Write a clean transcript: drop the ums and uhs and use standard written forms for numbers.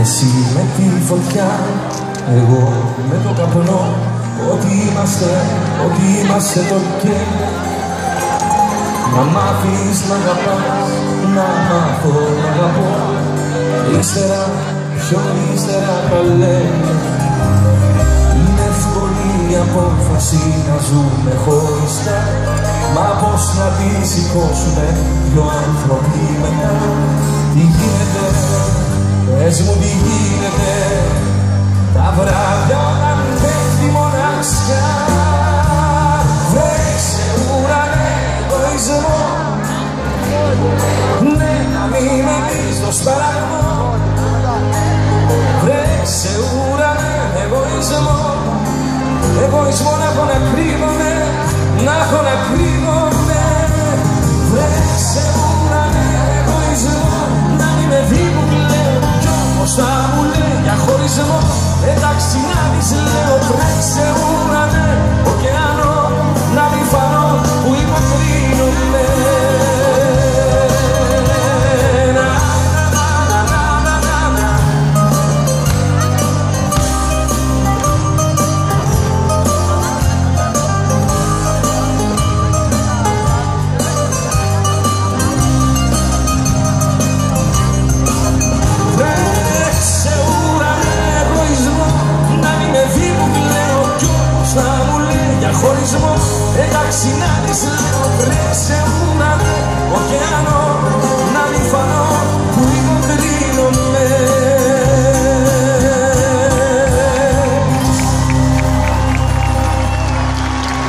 Εσύ με τη φωτιά, εγώ με το καπνό. Ό,τι είμαστε το κέντρο. Να μάθεις να αγαπάς, να μάθω να αγαπώ. Ύστερα, πιο ύστερα τα λέμε. Είναι εύκολη η απόφαση να ζούμε χωριστά. Μα πώς να τη σηκώσουμε δυο άνθρωποι μετά? Τι γίνεται, πες μου τι γίνεται, τα βράδια όταν πέφτει μοναξιά. Βρέξε ουρανέ εγωισμό, ναι να μην με πεις το σπαραγμό. Βρέξε ουρανέ εγωισμό, εγωισμό να έχω να κρύβομαι, να έχω να κρύβομαι. Βρέξε ουρανέ εγωισμό, να μην με δει που κλαίω κι όμως θα μου λέει για χωρισμό. Εντάξει να δεις λέω, βρέξε ουρανέ ωκεανό, να μην φανώ που υποκρίνομαι. Χωρισμό, εντάξει να